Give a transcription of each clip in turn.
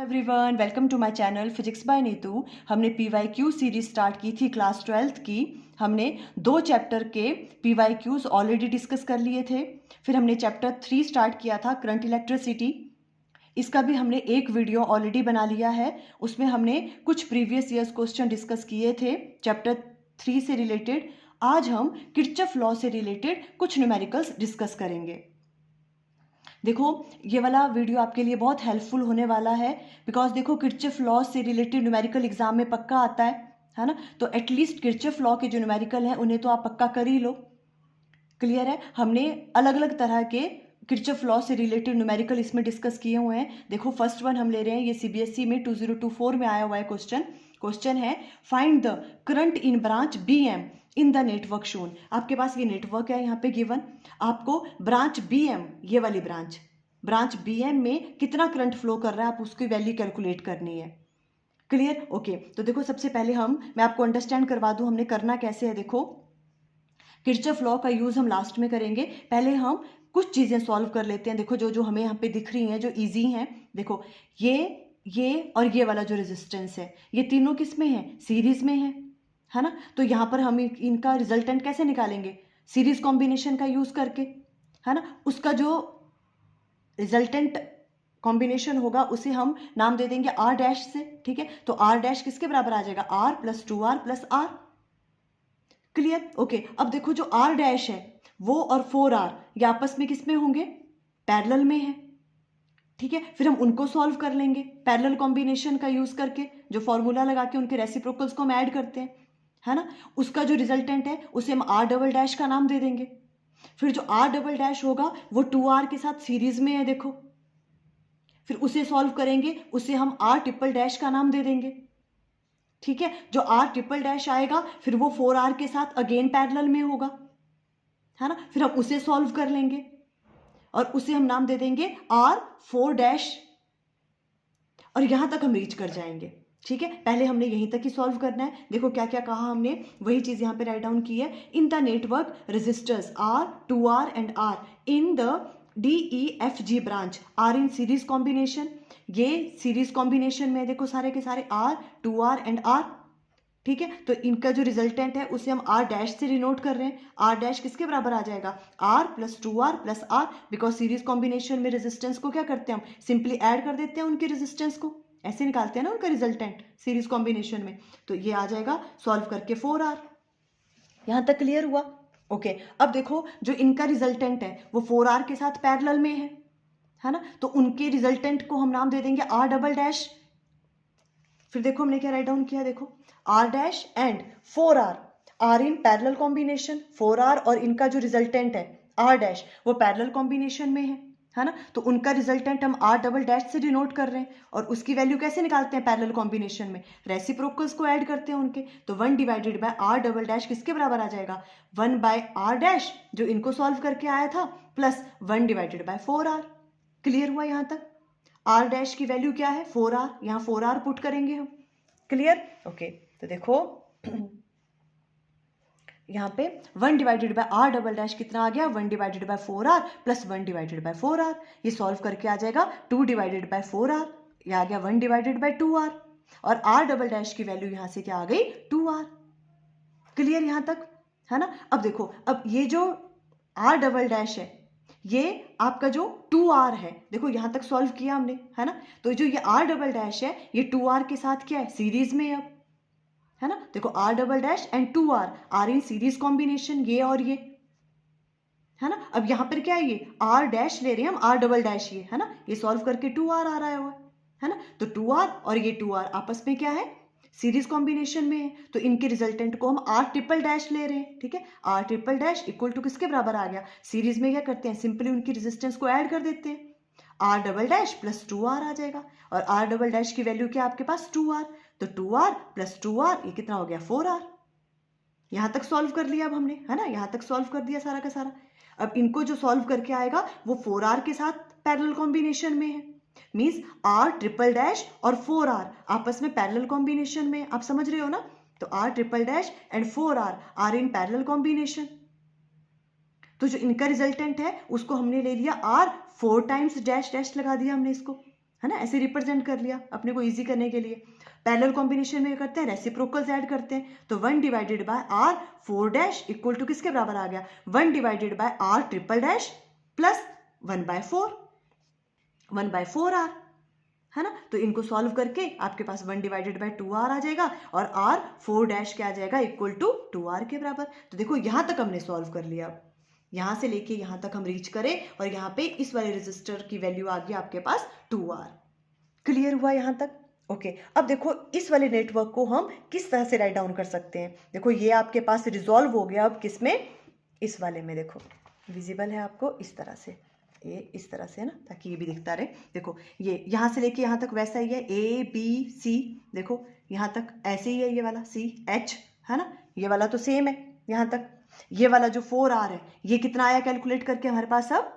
Everyone, welcome to my channel physics by Neetu. हमने PYQ series start की थी class 12th की। हमने 2 चैप्टर के PYQs ऑलरेडी डिस्कस कर लिए थे। फिर हमने चैप्टर 3 स्टार्ट किया था करंट इलेक्ट्रिसिटी। इसका भी हमने एक वीडियो ऑलरेडी बना लिया है। उसमें हमने कुछ प्रीवियस ईयर्स क्वेश्चन डिस्कस किए थे चैप्टर 3 से रिलेटेड। आज हम किरचॉफ लॉ से रिलेटेड कुछ न्यूमेरिकल्स डिस्कस करेंगे। देखो, ये वाला वीडियो आपके लिए बहुत हेल्पफुल होने वाला है, बिकॉज देखो किरचॉफ लॉ से रिलेटेड न्यूमेरिकल एग्जाम में पक्का आता है ना। तो एटलीस्ट किरचॉफ लॉ के जो न्यूमेरिकल हैं उन्हें तो आप पक्का कर ही लो। क्लियर है? हमने अलग अलग तरह के किरचॉफ लॉ से रिलेटेड न्यूमेरिकल इसमें डिस्कस किए हुए हैं। देखो, फर्स्ट वन हम ले रहे हैं, ये CBSE में 2024 में आया हुआ है क्वेश्चन है find the current in branch BM in the network shown. आपके पास ये नेटवर्क है यहाँ पे गिवन। आपको ब्रांच BM, ये वाली ब्रांच BM में कितना करंट फ्लो कर रहा है, आप उसकी वैल्यू कैलकुलेट करनी है। क्लियर? ओके। तो देखो, सबसे पहले मैं आपको अंडरस्टैंड करवा दूं हमने करना कैसे है। देखो, किरचॉफ लॉ का यूज हम लास्ट में करेंगे, पहले हम कुछ चीजें सॉल्व कर लेते हैं। देखो, जो हमें यहाँ पे दिख रही हैं, जो इजी हैं। देखो, ये और ये वाला जो रेजिस्टेंस है, ये तीनों किस में है? सीरीज में है ना। तो यहाँ पर हम इनका रिजल्टेंट कैसे निकालेंगे? सीरीज कॉम्बिनेशन का यूज करके, है ना। उसका जो रिजल्टेंट कॉम्बिनेशन होगा उसे हम नाम दे देंगे R' से। ठीक है, तो R' किसके बराबर आ जाएगा? R + 2R + R। Clear? Okay. अब देखो, जो R' है वो और 4R ये आपस में किस में होंगे? पैरेलल में है। ठीक है, फिर हम उनको सॉल्व कर लेंगे पैरेलल कॉम्बिनेशन का यूज करके, जो फॉर्मूला लगा के उनके रेसिप्रोकल्स को हम ऐड करते हैं, है ना। उसका जो रिजल्टेंट है उसे हम R" का नाम दे देंगे। फिर जो R" होगा वो 2R के साथ सीरीज में है, देखो। फिर उसे सॉल्व करेंगे, उसे हम R" का नाम दे देंगे। ठीक है, जो R" आएगा फिर वो 4R के साथ अगेन पैरेलल में होगा, है ना। फिर हम उसे सॉल्व कर लेंगे और उसे हम नाम दे देंगे R4', और यहां तक हम रीच कर जाएंगे। ठीक है, पहले हमने यहीं तक ही सॉल्व करना है। देखो क्या क्या कहा हमने, वही चीज यहां पे राइट डाउन की है। In the network resistors R, 2R and R in the DEFG branch are in series combination. ये सीरीज कॉम्बिनेशन में देखो सारे के सारे R, 2R एंड R। ठीक है, तो इनका जो रिजल्टेंट है उसे हम R' से डिनोट कर रहे हैं। R' किसके बराबर आ जाएगा? R + 2R + R। Because series combination में रेजिस्टेंस को क्या करते हैं, हम सिंपली ऐड कर देते हैं उनके रेजिस्टेंस को, ऐसे निकालते हैं ना उनका रिजल्टेंट सीरीज कॉम्बिनेशन में। तो ये आ जाएगा सॉल्व करके 4R। यहां तक क्लियर हुआ? ओके। अब देखो, जो इनका रिजल्टेंट है वो 4R के साथ पैरेलल में है ना। तो उनके रिजल्टेंट को हम नाम दे देंगे R'। फिर देखो हमने क्या राइट डाउन किया, देखो R' and 4R are in parallel combination. 4R और इनका जो रिजल्टेंट है R' वो पैरेलल कॉम्बिनेशन में है ना। तो उनका रिजल्टेंट हम R" से डिनोट कर रहे हैं, और उसकी वैल्यू कैसे निकालते हैं पैरेलल कॉम्बिनेशन में? रेसिप्रोकल्स को ऐड करते हैं उनके। तो 1/R" किसके बराबर आ जाएगा? 1/R' जो इनको सॉल्व करके आया था, प्लस 1/4R। क्लियर हुआ यहां तक? R' की वैल्यू क्या है? 4R। यहां 4R पुट करेंगे हम। क्लियर? ओके। तो देखो यहां पे 1/R" कितना आ गया? 1/4R + 1/4R। ये सॉल्व करके आ जाएगा 2/4R। ये आ गया 1/2R, और R" की वैल्यू यहां से क्या आ गई? 2R। क्लियर यहां तक? है ना। अब देखो, अब ये जो R" है ये आपका जो 2R है, देखो यहां तक सॉल्व किया हमने, है ना। तो जो ये R" है ये 2R के साथ क्या है? सीरीज में अब, है ना। देखो R" and 2R are in series combination, ये और ये, है ना। अब यहां पर क्या है? ये R' ले रहे हैं हम, R" ये, है ना। ये सॉल्व करके 2R आ रहा है ना। तो 2R और ये 2R आपस में क्या है? सीरीज कॉम्बिनेशन में है। तो इनके रिजल्टेंट को हम R" ले रहे हैं। ठीक है, R" इक्वल टू किसके बराबर आ गया? सीरीज में क्या करते हैं, सिंपली उनकी रेजिस्टेंस को ऐड कर देते हैं। R" + 2R आ जाएगा, और R" की वैल्यू क्या आपके पास? 2R। तो 2R + 2R ये कितना हो गया? 4R। यहां तक सॉल्व कर लिया अब हमने, है ना। यहां तक सॉल्व कर दिया सारा का सारा। अब इनको जो सॉल्व करके आएगा वो 4R के साथ पैरेलल कॉम्बिनेशन में है। मींस R" और 4R आपस में पैरेलल कॉम्बिनेशन में। आप समझ रहे हो ना। तो R" and 4R are in parallel combination. तो जो इनका रिजल्टेंट है उसको हमने ले लिया R, 4 टाइम्स डैश डैश लगा दिया हमने इसको, है ना, ऐसे रिप्रेजेंट कर लिया अपने को इजी करने के लिए। पैरेलल कॉम्बिनेशन में करते हैं, रेसिप्रोकल्स ऐड करते हैं, तो 1 divided by R 4 dash equal to किसके बराबर आ गया, 1 divided by R triple dash plus 1/4 1/4 R, है ना। तो इनको सॉल्व करके आपके पास 1 डिवाइडेड बाय 2r आ जाएगा और r 4 डैश क्या आ जाएगा, इक्वल टू 2r के बराबर। तो देखो यहां तक हमने सॉल्व कर लिया। यहां से लेके यहां तक हम रीच करें और यहाँ पे इस वाले रेजिस्टर की वैल्यू आ गई आपके पास 2r। क्लियर हुआ यहां तक? ओके, अब देखो इस वाले नेटवर्क को हम किस तरह से राइट डाउन कर सकते हैं। देखो ये आपके पास रिजॉल्व हो गया अब किस में, इस वाले में। देखो विजिबल है आपको, इस तरह से, ये इस तरह से है ना, ताकि ये भी दिखता रहे। देखो ये यहाँ से लेके यहाँ तक वैसा ही है, A B C, देखो यहाँ तक ऐसे ही है, ये वाला C H, है ना, ये वाला तो सेम है यहाँ तक। ये वाला जो 4R है ये कितना आया कैलकुलेट करके हमारे पास, अब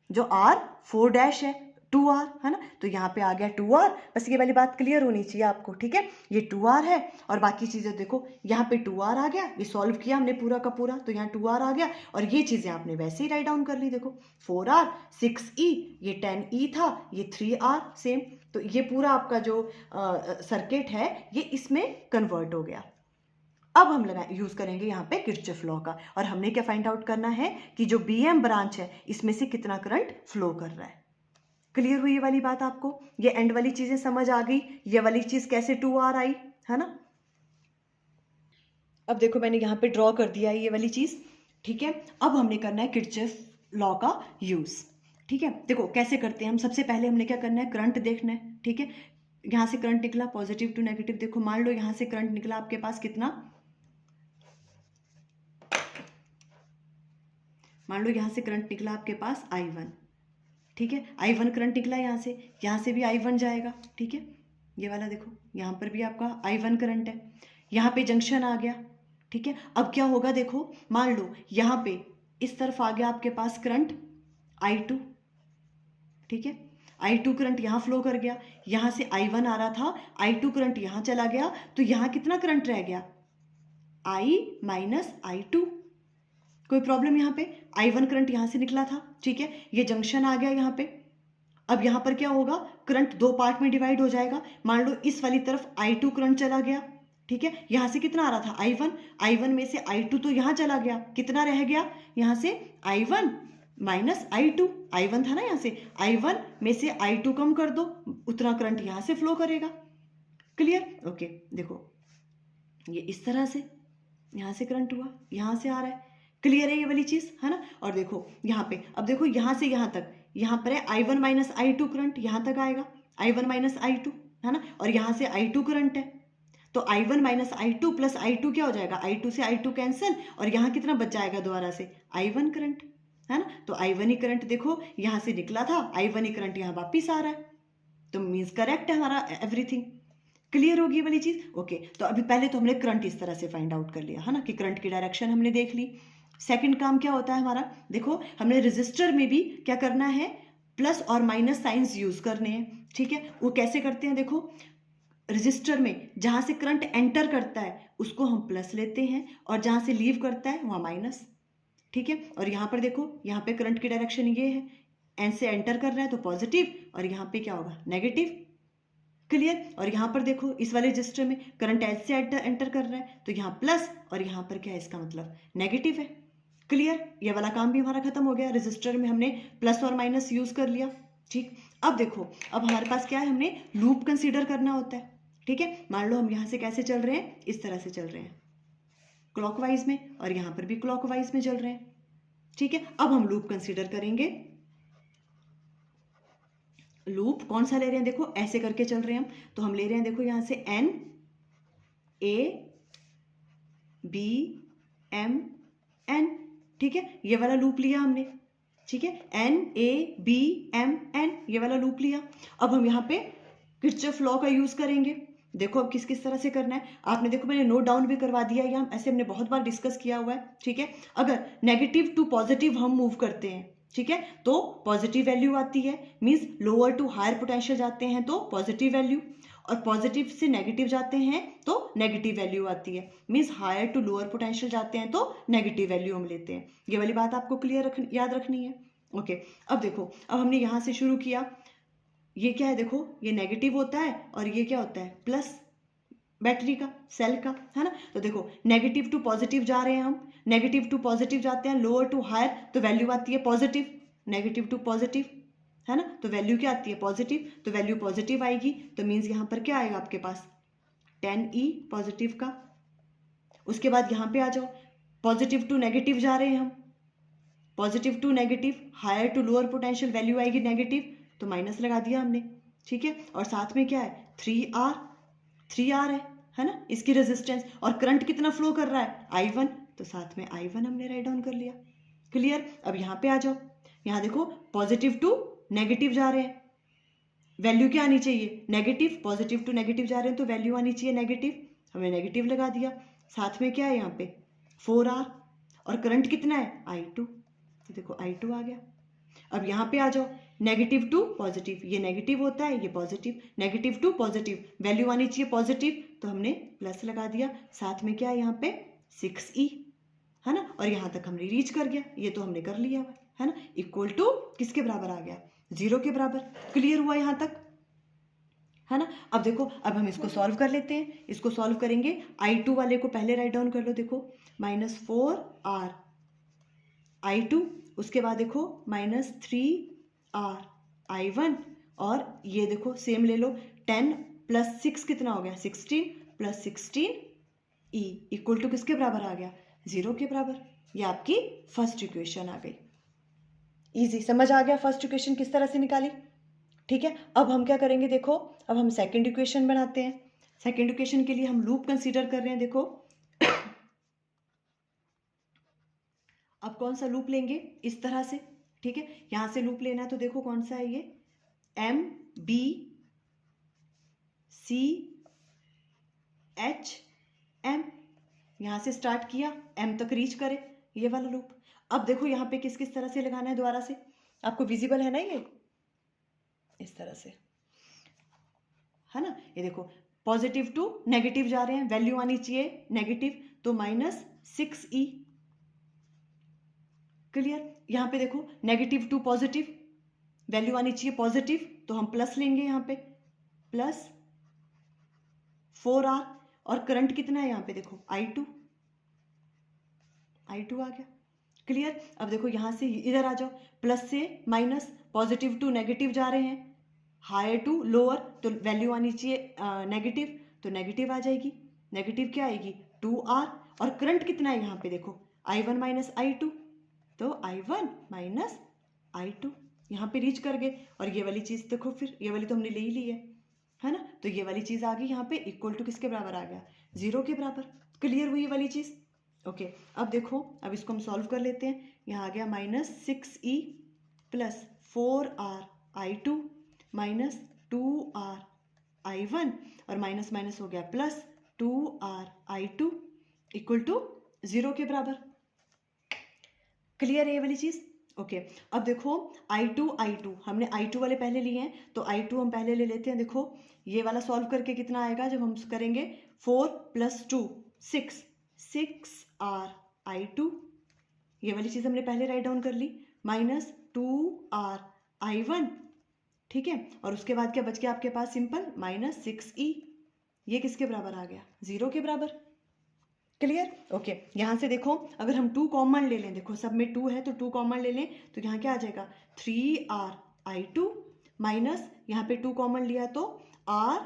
जो R 4 डैश है 2R, है ना, तो यहाँ पे आ गया 2R। बस ये वाली बात क्लियर होनी चाहिए आपको, ठीक है। ये 2R है और बाकी चीज़ें देखो यहाँ पे 2R आ गया, ये सॉल्व किया हमने पूरा का पूरा, तो यहाँ 2R आ गया और ये चीज़ें आपने वैसे ही राइट डाउन कर ली। देखो 4R 6E, ये 10E था, ये 3R सेम। तो ये पूरा आपका जो सर्किट है ये इसमें कन्वर्ट हो गया। अब हम यूज करेंगे यहाँ पे किरचॉफ लॉ का, और हमने क्या फाइंड आउट करना है कि जो BM ब्रांच है इसमें से कितना करंट फ्लो कर रहा है। क्लियर हुई ये वाली बात आपको? ये एंड वाली चीजें समझ आ गई, ये वाली चीज कैसे 2R आई, है ना। अब देखो मैंने यहाँ पे ड्रॉ कर दिया ये वाली चीज, ठीक है। अब हमने करना है किरचॉफ लॉ का यूज, ठीक है। देखो कैसे करते हैं हम, सबसे पहले हमने क्या करना है, करंट देखना है, ठीक है। यहाँ से करंट निकला पॉजिटिव टू नेगेटिव, देखो मान लो यहाँ से करंट निकला आपके पास कितना, मान लो यहाँ से करंट निकला आपके पास I1, ठीक है। I1 करंट निकला यहाँ से भी I1 जाएगा, ठीक है। ये वाला देखो यहाँ पर भी आपका I1 करंट है, यहाँ पे जंक्शन आ गया, ठीक है। अब क्या होगा देखो, मान लो यहाँ पे इस तरफ आ गया आपके पास करंट I2, ठीक है। I2 करंट यहाँ फ्लो कर गया, यहाँ से I1 आ रहा था, I2 करंट यहाँ चला गया, तो यहाँ कितना करंट रह गया, I माइनस I2। कोई प्रॉब्लम यहाँ पे, I1 करंट यहाँ से निकला था, ठीक है। ये जंक्शन आ गया यहाँ पे। अब यहाँ पर क्या होगा, करंट दो पार्ट में डिवाइड हो जाएगा। मान लो इस वाली तरफ I2 करंट चला गया, ठीक है। यहाँ से कितना आ रहा था I1 में से I2 तो यहाँ चला गया, कितना रह गया यहाँ से I1 माइनस I2, I1 था ना, यहाँ से I1 में से I2 कम कर दो, उतना करंट यहाँ से फ्लो करेगा। क्लियर? ओके, देखो ये इस तरह से यहाँ से करंट हुआ, यहाँ से आ रहा है। क्लियर है ये वाली चीज, है ना। और देखो यहाँ पे, अब देखो यहाँ से यहाँ तक, यहाँ पर है I1 माइनस I2 करंट, यहाँ तक आएगा I1 माइनस I2, है ना। और यहाँ से I2 करंट है, तो I1 minus I2 plus I2 क्या हो जाएगा, I2 से I2 कैंसिल, और यहाँ कितना बच जाएगा दोबारा से I1 करंट, है ना। तो I1 ही करंट देखो यहाँ से निकला था, I1 ही करंट यहाँ वापिस आ रहा है, तो मीन्स करेक्ट है हमारा एवरीथिंग। क्लियर होगी ये वाली चीज? ओके, तो अभी पहले तो हमने करंट इस तरह से फाइंड आउट कर लिया, है ना, कि करंट की डायरेक्शन हमने देख ली। सेकंड काम क्या होता है हमारा, देखो हमने रजिस्टर में भी क्या करना है, प्लस और माइनस साइंस यूज करने हैं, ठीक है। वो कैसे करते हैं, देखो रजिस्टर में जहां से करंट एंटर करता है उसको हम प्लस लेते हैं, और जहां से लीव करता है वहां माइनस, ठीक है। और यहाँ पर देखो, यहाँ पे करंट की डायरेक्शन ये है, एन से एंटर कर रहा है तो पॉजिटिव, और यहाँ पे क्या होगा, नेगेटिव। क्लियर? और यहाँ पर देखो इस वाले रजिस्टर में करंट एच से एंटर कर रहा है, तो यहाँ प्लस, और यहाँ पर क्या है, इसका मतलब नेगेटिव है। क्लियर? ये वाला काम भी हमारा खत्म हो गया, रजिस्टर में हमने प्लस और माइनस यूज कर लिया, ठीक। अब देखो, अब हमारे पास क्या है, हमने लूप कंसीडर करना होता है, ठीक है। मान लो हम यहाँ से कैसे चल रहे हैं, इस तरह से चल रहे हैं क्लॉकवाइज में, और यहाँ पर भी क्लॉकवाइज में चल रहे हैं, ठीक है। अब हम लूप कंसीडर करेंगे। लूप कौन सा ले रहे हैं, देखो ऐसे करके चल रहे हैं हम, तो हम ले रहे हैं देखो यहाँ से N A B M N, ठीक है। ये वाला लूप लिया हमने, ठीक है, N A B M N, ये वाला लूप लिया। अब हम यहाँ पे किरचॉफ लॉ का यूज करेंगे। देखो अब किस किस तरह से करना है, आपने देखो मैंने नोट डाउन भी करवा दिया, या ऐसे हमने बहुत बार डिस्कस किया हुआ है, ठीक है। अगर नेगेटिव टू पॉजिटिव हम मूव करते हैं, ठीक है, तो पॉजिटिव वैल्यू आती है, means lower to higher potential जाते हैं तो पॉजिटिव वैल्यू, और पॉजिटिव से नेगेटिव जाते हैं तो नेगेटिव वैल्यू आती है, means higher to lower potential जाते हैं तो नेगेटिव वैल्यू हम लेते हैं। ये वाली बात आपको क्लियर याद रखनी है। ओके, अब देखो, अब हमने यहाँ से शुरू किया, ये क्या है, देखो ये नेगेटिव होता है और ये क्या होता है, प्लस बैटरी का, सेल का, है ना। तो देखो नेगेटिव टू पॉजिटिव जा रहे हैं हम, नेगेटिव टू पॉजिटिव जाते हैं, लोअर टू हायर, तो वैल्यू आती है पॉजिटिव, नेगेटिव टू पॉजिटिव, है ना। तो वैल्यू क्या आती है, पॉजिटिव, तो वैल्यू पॉजिटिव आएगी, तो मीन्स यहाँ पर क्या आएगा आपके पास 10E पॉजिटिव का। उसके बाद यहाँ पे आ जाओ, पॉजिटिव टू नेगेटिव जा रहे हैं हम, positive to negative, higher to lower potential, value आएगी नेगेटिव, तो माइनस लगा दिया हमने, ठीक है। और साथ में क्या है, 3R है ना, इसकी रेजिस्टेंस, और करंट कितना फ्लो कर रहा है, I1, तो साथ में I1 हमने राइट डाउन कर लिया। क्लियर। अब यहाँ पे आ जाओ, यहाँ देखो पॉजिटिव टू नेगेटिव जा रहे हैं, वैल्यू क्या आनी चाहिए, नेगेटिव, पॉजिटिव टू नेगेटिव जा रहे हैं तो वैल्यू आनी चाहिए नेगेटिव, हमने नेगेटिव लगा दिया। साथ में क्या है यहाँ पे 4R, और करंट कितना है I2, तो देखो I2 आ गया। अब यहाँ पे आ जाओ, नेगेटिव टू पॉजिटिव, ये नेगेटिव होता है, ये positive, negative to positive, value आनी चाहिए पॉजिटिव, तो हमने प्लस लगा दिया। साथ में क्या है यहाँ पे 6E, है ना, और यहाँ तक हमने रीच कर गया, ये तो हमने कर लिया हुआ है ना। इक्वल टू किसके बराबर आ गया, 0 के बराबर। क्लियर हुआ यहाँ तक, है ना। अब देखो, अब हम इसको सॉल्व कर लेते हैं। इसको सॉल्व करेंगे, I2 वाले को पहले राइट डाउन कर लो, देखो -4R I2, उसके बाद देखो -3R I1, और ये देखो सेम ले लो, 10 + 6 कितना हो गया, 16 + 16E इक्वल टू किसके बराबर आ गया, 0 के बराबर। ये आपकी फर्स्ट इक्वेशन आ गई। इजी, समझ आ गया फर्स्ट इक्वेशन किस तरह से निकाली, ठीक है। अब हम क्या करेंगे, देखो अब हम सेकंड इक्वेशन बनाते हैं। सेकंड इक्वेशन के लिए हम लूप कंसीडर कर रहे हैं, देखो अब कौन सा लूप लेंगे, इस तरह से, ठीक है। यहां से लूप लेना है, तो देखो कौन सा है ये, MBCHM, यहां से स्टार्ट किया, M तक रीच करे, ये वाला लूप। अब देखो यहाँ पे किस किस तरह से लगाना है, दोबारा से आपको विजिबल है ना, ये इस तरह से, है ना। ये देखो पॉजिटिव टू नेगेटिव जा रहे हैं, वैल्यू आनी चाहिए नेगेटिव, तो -6E। क्लियर। यहाँ पे देखो नेगेटिव टू पॉजिटिव, वैल्यू आनी चाहिए पॉजिटिव, तो हम प्लस लेंगे यहाँ पे, +4R, और करंट कितना है यहाँ पे देखो I2 आ गया। क्लियर। अब देखो यहाँ से इधर आ जाओ, प्लस से माइनस, पॉजिटिव टू नेगेटिव जा रहे हैं, हायर टू लोअर, तो वैल्यू आनी चाहिए नेगेटिव, तो नेगेटिव आ जाएगी, नेगेटिव क्या आएगी 2R, और करंट कितना है यहाँ पे देखो I1 - I2, तो I1 - I2 यहाँ पे रीच कर गए। और ये वाली चीज़ देखो, फिर ये वाली तो हमने ले ही ली है ना, तो ये वाली चीज़ आ गई यहाँ पे, इक्वल टू किसके बराबर आ गया, 0 के बराबर। क्लियर हुई ये वाली चीज़, ओके। अब देखो, अब इसको हम सॉल्व कर लेते हैं। यहाँ आ गया -6E + 4R I2 -2R I1, और माइनस माइनस हो गया +2R I2 इक्वल टू 0 के बराबर। क्लियर है ये वाली चीज़, ओके। अब देखो I2 हमने I2 वाले पहले लिए हैं, तो I2 हम पहले ले लेते हैं। देखो ये वाला सॉल्व करके कितना आएगा, जब हम करेंगे 4 + 2 6R I2, ये वाली चीज़ हमने पहले राइट डाउन कर ली, -2R I1, ठीक है। और उसके बाद क्या बच गया आपके पास, सिंपल -6E, ये किसके बराबर आ गया, 0 के बराबर। Clear, okay. यहाँ से देखो अगर हम 2 कॉमन ले लें, देखो सब में 2 है तो 2 कॉमन ले लें, तो यहाँ क्या आ जाएगा 3R I2 माइनस, यहाँ पे 2 कॉमन लिया तो R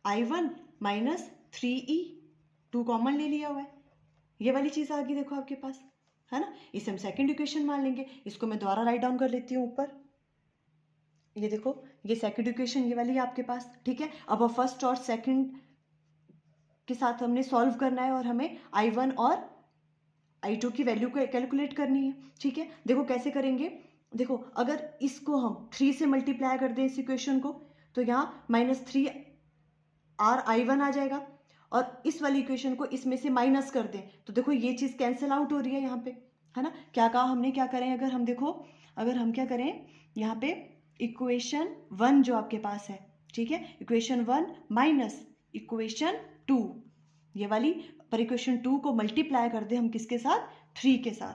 I1 minus 3E, 2 common ले लिया हुआ है, ये वाली चीज़ आ गई देखो आपके पास, है ना। इसे हम सेकंड इक्वेशन मान लेंगे। इसको मैं दोबारा राइट डाउन कर लेती हूँ ऊपर, ये देखो ये सेकंड इक्वेशन ये वाली है आपके पास, ठीक है। अब फर्स्ट और सेकंड के साथ हमने सॉल्व करना है, और हमें I1 और I2 की वैल्यू को कैलकुलेट करनी है, ठीक है। देखो कैसे करेंगे, देखो अगर इसको हम 3 से मल्टीप्लाई कर दें इस इक्वेशन को, तो यहाँ -3R I1 आ जाएगा, और इस वाली इक्वेशन को इसमें से माइनस कर दें, तो देखो ये चीज़ कैंसिल आउट हो रही है यहाँ पे, है ना। क्या कहा हमने, क्या करें, अगर हम देखो, अगर हम क्या करें यहाँ पे इक्वेशन 1 जो आपके पास है, ठीक है, इक्वेशन 1 माइनस इक्वेशन 2, ये वाली, पर इक्वेशन 2 को मल्टीप्लाई कर दे हम किसके साथ, 3 के साथ,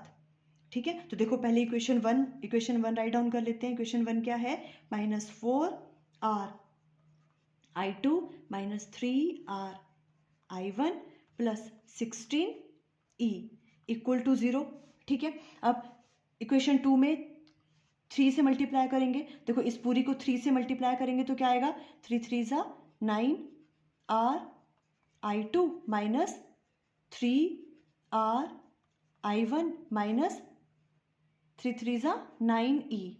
ठीक है, तो देखो पहले इक्वेशन वन राइट डाउन कर लेते हैं। इक्वेशन वन क्या है, -4r(i2 -3r(i1) plus 16e equal to 0। ठीक है, अब इक्वेशन टू में 3 से मल्टीप्लाई करेंगे। देखो इस पूरी को 3 से मल्टीप्लाई करेंगे तो क्या आएगा, 3 3 ज़ा 9r(i2 -3r(i1) माइनस 3 3 ज़ा 9e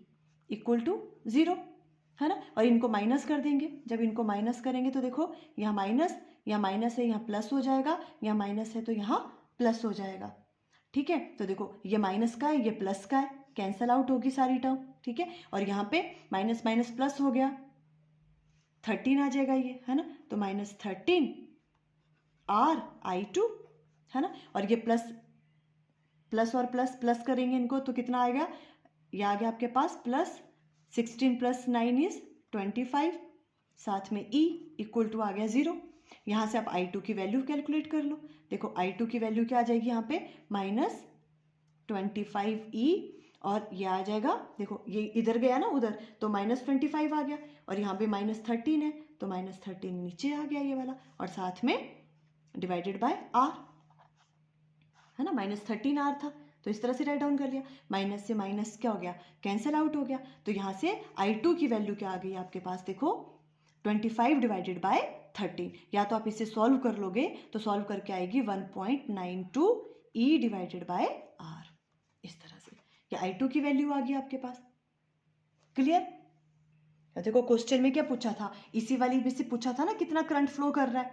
इक्वल टू 0, है ना। और इनको माइनस कर देंगे। जब इनको माइनस करेंगे तो देखो यहाँ माइनस है, यहाँ प्लस हो जाएगा, यहाँ माइनस है तो यहाँ प्लस हो जाएगा। ठीक है, तो देखो ये माइनस का है, ये प्लस का है, कैंसल आउट होगी सारी टर्म। ठीक है, और यहाँ पे माइनस माइनस प्लस हो गया, 13 आ जाएगा ये, है ना। तो -13r(i2), है ना। और ये प्लस और प्लस करेंगे इनको तो कितना आएगा, ये आ गया आपके पास +16 + 9 = 25, साथ में e इक्वल टू आ गया 0। यहाँ से आप i2 की वैल्यू कैलकुलेट कर लो। देखो i2 की वैल्यू क्या आ जाएगी यहाँ पे, -25e, और ये आ जाएगा, देखो ये इधर गया ना उधर, तो -25 आ गया, और यहाँ पे -13 है तो -13 नीचे आ गया ये वाला, और साथ में डिवाइडेड बाय r, है ना। -13r था तो इस तरह से राइट डाउन कर लिया। माइनस से माइनस क्या हो गया, कैंसिल आउट हो गया। तो यहाँ से i2 की वैल्यू क्या आ गई आपके पास, देखो 25 डिवाइडेड बाय 13, या तो आप इसे सॉल्व कर लोगे तो सॉल्व करके आएगी 1.92 e डिवाइडेड बाय r, इस तरह से ये i2 की वैल्यू आ गई आपके पास। क्लियर। देखो क्वेश्चन में क्या पूछा था, इसी वाली में से पूछा था ना कितना करंट फ्लो कर रहा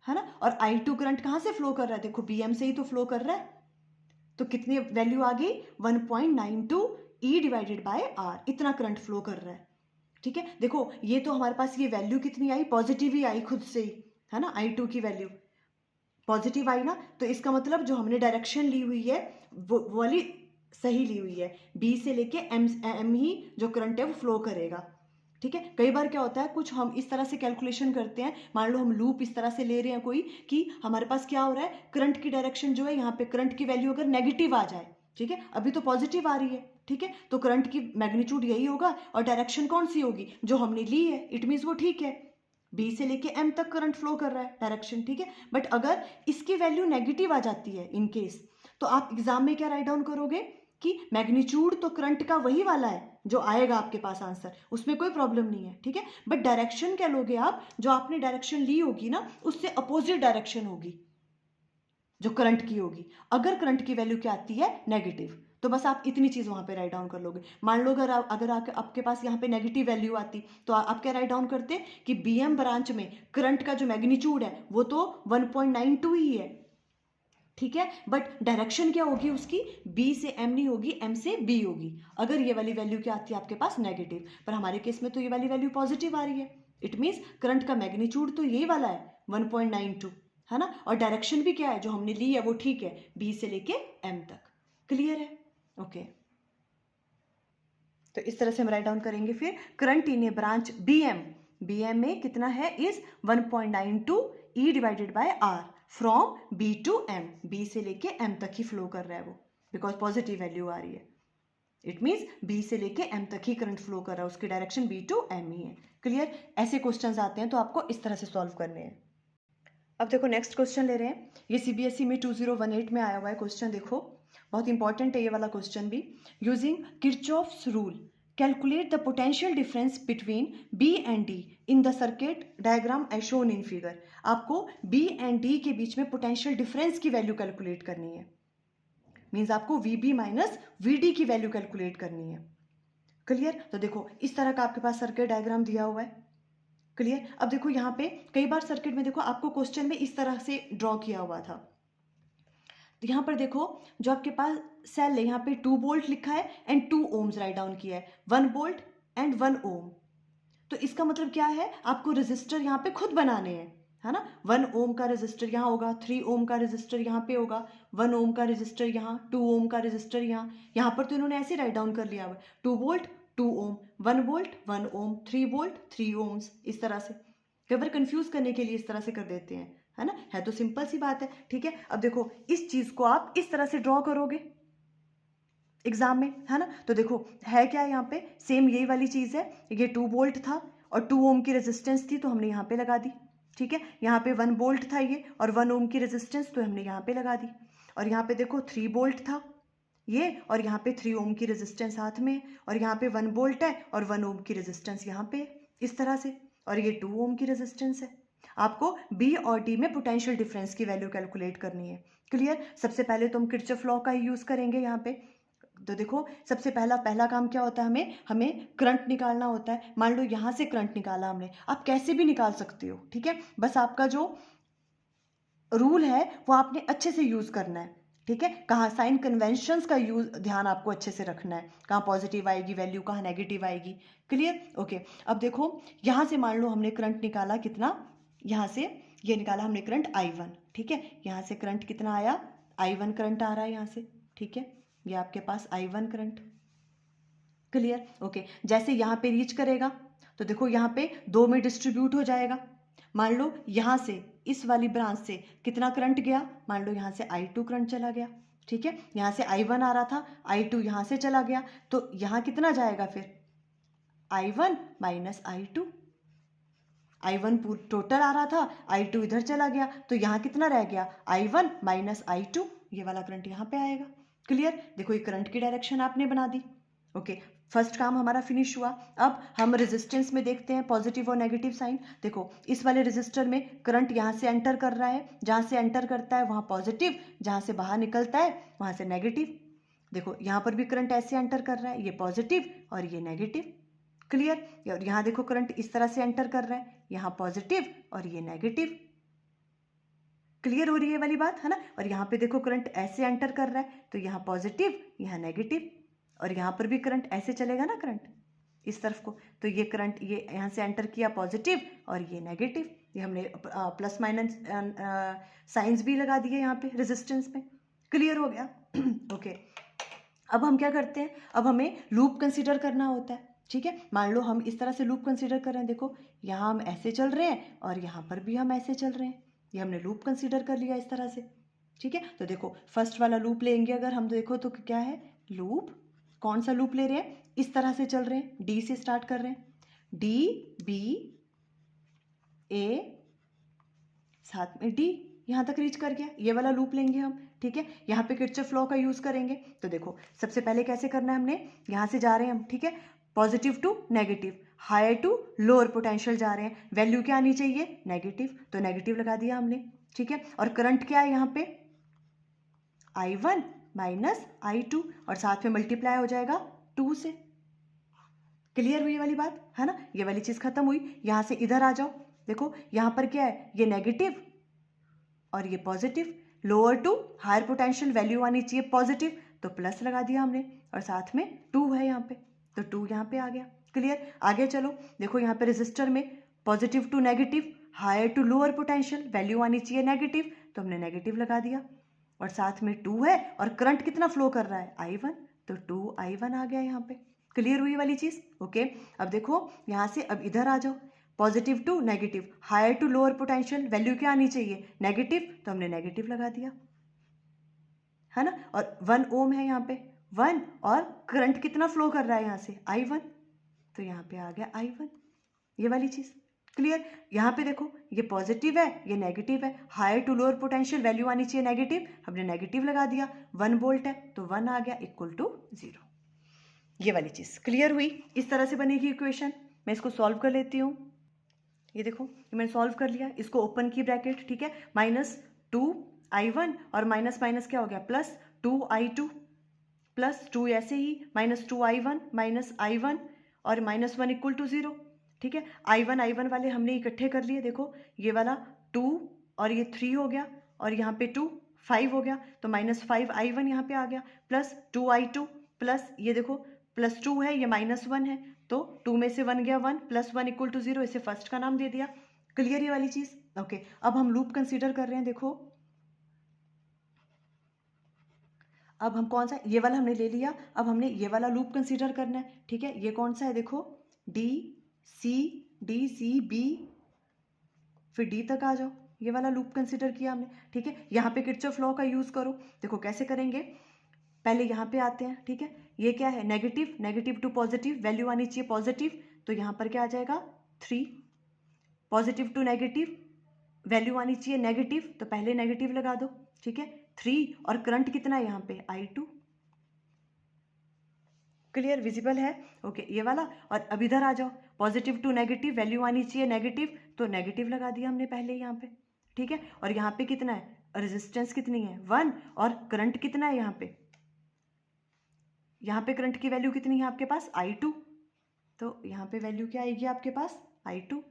है ना। और i2 करंट कहाँ से फ्लो कर रहा है, देखो bm से ही तो फ्लो कर रहा है, तो कितनी वैल्यू आ गई, 1.92 e डिवाइडेड बाय r, इतना करंट फ्लो कर रहा है। ठीक है, देखो ये तो हमारे पास ये वैल्यू कितनी आई, पॉजिटिव ही आई खुद से ही, है ना। i2 की वैल्यू पॉजिटिव आई ना, तो इसका मतलब जो हमने डायरेक्शन ली हुई है वो वाली सही ली हुई है, b से लेके m ही जो करंट है वो फ्लो करेगा। ठीक है, कई बार क्या होता है, कुछ हम इस तरह से कैलकुलेशन करते हैं, मान लो हम लूप इस तरह से ले रहे हैं कोई, कि हमारे पास क्या हो रहा है, करंट की डायरेक्शन जो है, यहाँ पे करंट की वैल्यू अगर नेगेटिव आ जाए, ठीक है, अभी तो पॉजिटिव आ रही है, ठीक है, तो करंट की मैग्नीट्यूड यही होगा, और डायरेक्शन कौन सी होगी, जो हमने ली है, इट मीन्स वो ठीक है, बी से लेके एम तक करंट फ्लो कर रहा है डायरेक्शन, ठीक है। बट अगर इसकी वैल्यू नेगेटिव आ जाती है इन केस, तो आप एग्जाम में क्या राइट डाउन करोगे कि मैग्नीट्यूड तो करंट का वही वाला है जो आएगा आपके पास आंसर, उसमें कोई प्रॉब्लम नहीं है, ठीक है। बट डायरेक्शन क्या लोगे आप, जो आपने डायरेक्शन ली होगी ना उससे अपोजिट डायरेक्शन होगी जो करंट की होगी। अगर करंट की वैल्यू क्या आती है, नेगेटिव, तो बस आप इतनी चीज वहां पे राइट डाउन कर लोगे। मान लो अगर आपके पास यहाँ पे नेगेटिव वैल्यू आती तो आप क्या राइट डाउन करते कि बीएम ब्रांच में करंट का जो मैग्नीट्यूड है वो तो 1.92 ही है, ठीक है, बट डायरेक्शन क्या होगी उसकी, बी से एम नहीं होगी, एम से बी होगी। अगर ये वाली वैल्यू क्या आती है आपके पास, नेगेटिव, पर हमारे केस में तो ये वाली वैल्यू पॉजिटिव आ रही है, इट मीन्स करंट का मैग्नीट्यूड तो यही वाला है 1.92, है ना। और डायरेक्शन भी क्या है जो हमने ली है वो ठीक है, बी से लेके एम तक। क्लियर है, ओके। तो इस तरह से हम राइट डाउन करेंगे। फिर current in a branch BM में कितना है, is 1.92 E divided by R from B to M, B से लेके एम तक ही फ्लो कर रहा है वो, बिकॉज पॉजिटिव वैल्यू आ रही है, इट मीन्स बी से लेके एम तक ही करंट फ्लो कर रहा है, उसकी डायरेक्शन बी टू एम ही है। क्लियर। ऐसे क्वेश्चंस आते हैं तो आपको इस तरह से सॉल्व करने हैं। अब देखो नेक्स्ट क्वेश्चन ले रहे हैं, ये सीबीएसई में 2018 में आया हुआ है क्वेश्चन, देखो बहुत इंपॉर्टेंट है ये वाला क्वेश्चन भी। Using Kirchhoff's rule calculate the potential difference between B and D in the circuit diagram as shown in figure. आपको बी एंड डी के बीच में पोटेंशियल डिफरेंस की वैल्यू कैलकुलेट करनी है, मीन्स आपको V B minus V D की वैल्यू कैलकुलेट करनी है। क्लियर। तो देखो इस तरह का आपके पास सर्किट डायग्राम दिया हुआ है। क्लियर। अब देखो यहाँ पे कई बार सर्किट में देखो आपको क्वेश्चन में इस तरह से ड्रॉ किया हुआ था, तो यहाँ पर देखो जो आपके पास सेल है यहाँ पे 2 वोल्ट लिखा है एंड 2 ओम्स राइट डाउन किया है, 1 वोल्ट एंड 1 ओम। तो इसका मतलब क्या है, आपको रेजिस्टर यहाँ पे खुद बनाने हैं, है ना। 1 ओम का रेजिस्टर यहाँ होगा, 3 ओम का रेजिस्टर यहाँ पे होगा, 1 ओम का रेजिस्टर यहाँ, 2 ओम का रेजिस्टर यहाँ पर तो इन्होंने ऐसे राइट डाउन कर लिया हुआ, 2 वोल्ट 2 ओम, 1 वोल्ट 1 ओम, 3 वोल्ट 3 ओम्स, इस तरह से। कई बार कंफ्यूज करने के लिए इस तरह से कर देते हैं, है ना, है तो सिंपल सी बात है, ठीक है। अब देखो इस चीज को आप इस तरह से ड्रॉ करोगे, एग्जाम में, है ना। तो देखो है क्या यहाँ पे, सेम यही वाली चीज़ है, ये 2 वोल्ट था और 2 ओम की रेजिस्टेंस थी तो हमने यहाँ पे लगा दी, ठीक है। यहाँ पे 1 वोल्ट था ये और 1 ओम की रेजिस्टेंस तो हमने यहाँ पे लगा दी। और यहाँ पे देखो 3 वोल्ट था ये और यहाँ पे 3 ओम की रेजिस्टेंस साथ में, और यहाँ पे 1 वोल्ट है और 1 ओम की रेजिस्टेंस यहाँ पे इस तरह से, और ये 2 ओम की रेजिस्टेंस है। आपको बी और डी में पोटेंशियल डिफरेंस की वैल्यू कैलकुलेट करनी है। क्लियर। सबसे पहले तो हम किरचॉफ लॉ का ही यूज़ करेंगे यहाँ पे। तो देखो सबसे पहला काम क्या होता है, हमें करंट निकालना होता है। मान लो यहाँ से करंट निकाला हमने, आप कैसे भी निकाल सकते हो, ठीक है। बस आपका जो रूल है वो आपने अच्छे से यूज़ करना है, ठीक है। कहाँ साइन कन्वेंशंस का यूज ध्यान आपको अच्छे से रखना है, कहाँ पॉजिटिव आएगी वैल्यू, कहाँ नेगेटिव आएगी। क्लियर। ओके। अब देखो यहाँ से मान लो हमने करंट निकाला कितना, यहाँ से ये निकाला हमने करंट I1, ठीक है। यहाँ से करंट कितना आया, I1 करंट आ रहा है यहाँ से, ठीक है। ये आपके पास I1 करंट। क्लियर। ओके। जैसे यहाँ पे रीच करेगा तो देखो यहाँ पे 2 में डिस्ट्रीब्यूट हो जाएगा। मान लो यहाँ से इस वाली ब्रांच से कितना करंट गया, मान लो यहाँ से I2 करंट चला गया, ठीक है। यहाँ से I1 आ रहा था, I2 यहाँ से चला गया, तो यहाँ कितना जाएगा फिर, I1 minus I2। I1 total आ रहा था, I2 इधर चला गया, तो यहाँ कितना रह गया, I1 माइनस I2। ये वाला करंट यहाँ पे आएगा। क्लियर। देखो ये करंट की डायरेक्शन आपने बना दी। ओके। फर्स्ट काम हमारा फिनिश हुआ। अब हम रेजिस्टेंस में देखते हैं पॉजिटिव और नेगेटिव साइन। देखो इस वाले रेजिस्टर में करंट यहाँ से एंटर कर रहा है, जहाँ से एंटर करता है वहाँ पॉजिटिव, जहाँ से बाहर निकलता है वहाँ से नेगेटिव। देखो यहाँ पर भी करंट ऐसे एंटर कर रहा है, ये पॉजिटिव और ये नेगेटिव। क्लियर। और यहाँ देखो करंट इस तरह से एंटर कर रहा है, यहाँ पॉजिटिव और ये नेगेटिव। क्लियर हो रही है वाली बात, है ना। और यहाँ पे देखो करंट ऐसे एंटर कर रहा है, तो यहाँ पॉजिटिव यहाँ नेगेटिव, और यहाँ पर भी करंट ऐसे चलेगा ना, करंट इस तरफ को, तो ये करंट ये यहाँ से एंटर किया पॉजिटिव और ये नेगेटिव। ये हमने प्लस माइनस साइंस भी लगा दिए यहाँ पे रेजिस्टेंस में। क्लियर हो गया। ओके। अब हम क्या करते हैं, अब हमें लूप कंसीडर करना होता है, ठीक है। मान लो हम इस तरह से लूप कंसीडर कर रहे हैं, देखो यहाँ हम ऐसे चल रहे हैं और यहाँ पर भी हम ऐसे चल रहे हैं, ये हमने लूप कंसीडर कर लिया इस तरह से, ठीक है। तो देखो फर्स्ट वाला लूप लेंगे अगर हम, देखो तो क्या है, लूप कौन सा लूप ले रहे हैं, इस तरह से चल रहे हैं, डी से स्टार्ट कर रहे हैं, डी बी ए साथ में डी, यहाँ तक रीच कर गया, ये वाला लूप लेंगे हम, ठीक है। यहाँ पे किरचॉफ लॉ का यूज करेंगे। तो देखो सबसे पहले कैसे करना है, हमने यहाँ से जा रहे हैं हम, ठीक है, positive to negative, higher to lower potential जा रहे हैं, वैल्यू क्या आनी चाहिए, नेगेटिव, तो नेगेटिव लगा दिया हमने, ठीक है। और करंट क्या है यहाँ पे, I1 माइनस I2, और साथ में मल्टीप्लाई हो जाएगा 2 से। क्लियर हुई वाली बात, है ना। ये वाली चीज खत्म हुई। यहाँ से इधर आ जाओ, देखो यहाँ पर क्या है, ये नेगेटिव और ये positive, lower to higher potential value आनी चाहिए पॉजिटिव, तो प्लस लगा दिया हमने, और साथ में 2 है यहाँ पे, तो 2 यहाँ पे आ गया। क्लियर। आगे चलो, देखो यहाँ पे रेजिस्टर में positive to negative, higher to lower potential value आनी चाहिए नेगेटिव, तो हमने नेगेटिव लगा दिया, और साथ में 2 है, और करंट कितना फ्लो कर रहा है, I1, तो 2I1 आ गया यहाँ पे। क्लियर हुई वाली चीज। ओके। अब देखो यहाँ से अब इधर आ जाओ, positive to negative, higher to lower potential value क्या आनी चाहिए, नेगेटिव, तो हमने नेगेटिव लगा दिया, है ना। और 1 ओम है यहाँ पे, 1, और करंट कितना फ्लो कर रहा है यहाँ से, I1, तो यहाँ पे आ गया I1, ये वाली चीज। क्लियर। यहाँ पे देखो ये पॉजिटिव है ये नेगेटिव है, higher to lower potential value आनी चाहिए नेगेटिव, हमने नेगेटिव लगा दिया, 1 वोल्ट है तो 1 आ गया इक्वल टू 0। ये वाली चीज क्लियर हुई। इस तरह से बनेगी इक्वेशन। मैं इसको सॉल्व कर लेती हूँ। ये देखो ये मैंने सॉल्व कर लिया, इसको ओपन की ब्रैकेट, ठीक है, -2I1 और माइनस माइनस क्या हो गया, +2I2, +2 ऐसे ही -2I1 माइनस I1 और -1 इक्वल टू 0, ठीक है। I1 वाले हमने इकट्ठे कर लिए, देखो ये वाला 2 और ये 3 हो गया, और यहाँ पे 2 5 हो गया, तो -5I1 यहाँ पे आ गया, +2I2 प्लस ये देखो +2 है ये -1 है, तो 2 में से 1 गया 1, +1 इक्वल टू 0, इसे फर्स्ट का नाम दे दिया। क्लियर ये वाली चीज। ओके। अब हम लूप कंसीडर कर रहे हैं, देखो अब हम कौन सा, ये वाला हमने ले लिया, अब हमने ये वाला लूप कंसीडर करना है, ठीक है। ये कौन सा है, देखो डी सी बी, फिर डी तक आ जाओ, ये वाला लूप कंसीडर किया हमने, ठीक है। यहाँ पे किरचॉफ लॉ का यूज करो। देखो कैसे करेंगे, पहले यहाँ पे आते हैं, ठीक है। ये क्या है, negative, negative to positive, value आनी चाहिए पॉजिटिव, तो यहाँ पर क्या आ जाएगा 3। पॉजिटिव टू नेगेटिव, वैल्यू आनी चाहिए नेगेटिव, तो पहले नेगेटिव लगा दो, ठीक है। 3 और करंट कितना है यहाँ पे I2। क्लियर, विजिबल है, ओके ये वाला। और अब इधर आ जाओ, पॉजिटिव टू नेगेटिव, वैल्यू आनी चाहिए नेगेटिव, तो नेगेटिव लगा दिया हमने पहले यहाँ पे, ठीक है। और यहाँ पे कितना है, रेजिस्टेंस कितनी है 1, और करंट कितना है यहाँ पे, करंट की वैल्यू कितनी है आपके पास I2, तो यहाँ पे वैल्यू क्या आएगी आपके पास I2।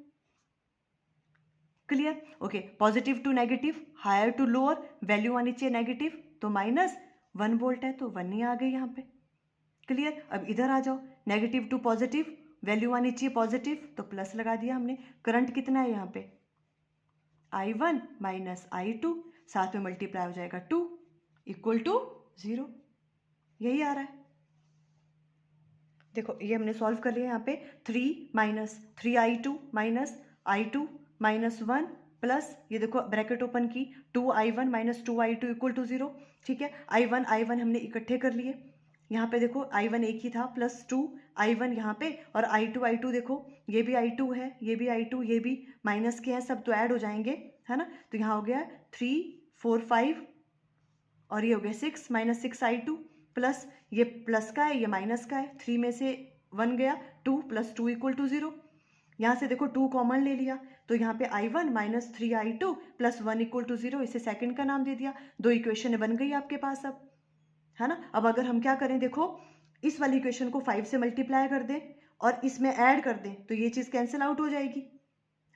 Clear, okay. Positive to negative, higher to lower, value आनी चाहिए नेगेटिव, तो -1 वोल्ट है, तो 1 ही आ गई यहाँ पे। क्लियर, अब इधर आ जाओ, नेगेटिव टू पॉजिटिव, वैल्यू आनी चाहिए पॉजिटिव, तो प्लस लगा दिया हमने। करंट कितना है यहाँ पे I1 माइनस I2, साथ में मल्टीप्लाई हो जाएगा 2 इक्वल टू 0, यही आ रहा है। देखो ये हमने सॉल्व कर लिया यहाँ पे, 3 minus 3I2 minus I2 minus 1 plus, ये देखो ब्रैकेट ओपन की, 2I1 minus 2I2 equal to 0, ठीक है। I1 हमने इकट्ठे कर लिए, यहाँ पे देखो I1 एक ही था, प्लस 2I1 यहाँ पे, और I2 देखो ये भी I2 है, ये भी I2, ये भी माइनस के हैं, सब तो ऐड हो जाएंगे, है ना। तो यहाँ हो गया 3 4 5, और ये हो गया 6 माइनस 6I2, प्लस ये प्लस का है, ये माइनस का है, 3 में से 1 गया, 2 प्लस 2 इक्वल टू 0। यहाँ से देखो 2 कॉमन ले लिया, तो यहाँ पे I1 minus 3I2 plus 1 equal to 0, इसे सेकंड का नाम दे दिया। 2 इक्वेशन बन गई आपके पास अब, है ना। अब अगर हम क्या करें, देखो इस वाली इक्वेशन को 5 से मल्टीप्लाई कर दें और इसमें ऐड कर दें, तो ये चीज़ कैंसिल आउट हो जाएगी,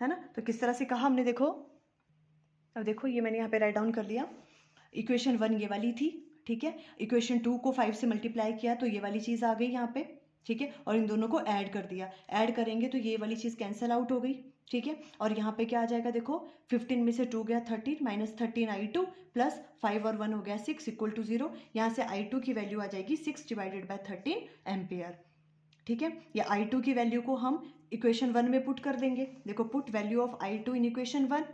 है ना। तो किस तरह से कहा हमने, देखो अब देखो ये मैंने यहाँ पे राइट डाउन कर लिया। इक्वेशन 1 ये वाली थी, ठीक है। इक्वेशन 2 को 5 से मल्टीप्लाई किया तो ये वाली चीज़ आ गई यहाँ पे, ठीक है। और इन दोनों को ऐड कर दिया, ऐड करेंगे तो ये वाली चीज़ कैंसिल आउट हो गई, ठीक है। और यहाँ पे क्या आ जाएगा, देखो 15 में से 2 गया 13 माइनस 13I2 प्लस 5 और 1 हो गया 6 इक्वल टू 0। यहाँ से I2 की वैल्यू आ जाएगी 6 डिवाइडेड बाय 13 एम्पियर, ठीक है। या I2 की वैल्यू को हम इक्वेशन 1 में पुट कर देंगे। देखो put value of I2 in equation 1,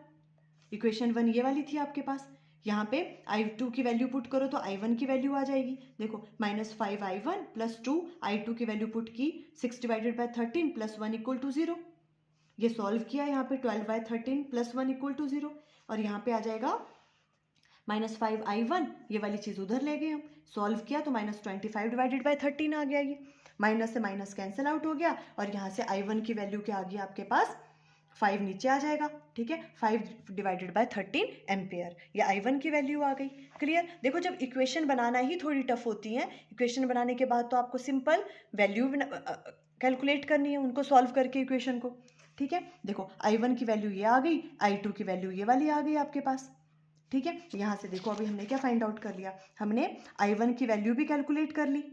equation 1 ये वाली थी आपके पास, यहाँ पे I2 की वैल्यू पुट करो तो I1 की वैल्यू आ जाएगी। देखो -5I1 प्लस 2, I2 की वैल्यू पुट की 6 divided by 13 plus 1 equal to 0। ये सॉल्व किया, यहाँ पे 12/13 प्लस 1 इक्वल टू 0, और यहाँ पे आ जाएगा -5I1, ये वाली चीज़ उधर ले गए हम, सॉल्व किया तो -25 डिवाइडेड बाय 13 आ गया। ये माइनस से माइनस कैंसिल आउट हो गया, और यहाँ से I1 की वैल्यू क्या आ गई आपके पास 5 नीचे आ जाएगा, ठीक है। 5 डिवाइडेड बाय 13 एम्पियर, ये I1 की वैल्यू आ गई। क्लियर, देखो जब इक्वेशन बनाना ही थोड़ी टफ होती है, इक्वेशन बनाने के बाद तो आपको सिंपल वैल्यू कैलकुलेट करनी है, उनको सॉल्व करके इक्वेशन को, ठीक है। देखो I1 की वैल्यू ये आ गई, I2 की वैल्यू ये वाली आ गई आपके पास, ठीक है। यहाँ से देखो अभी हमने क्या फाइंड आउट कर लिया, हमने I1 की वैल्यू भी कैलकुलेट कर ली,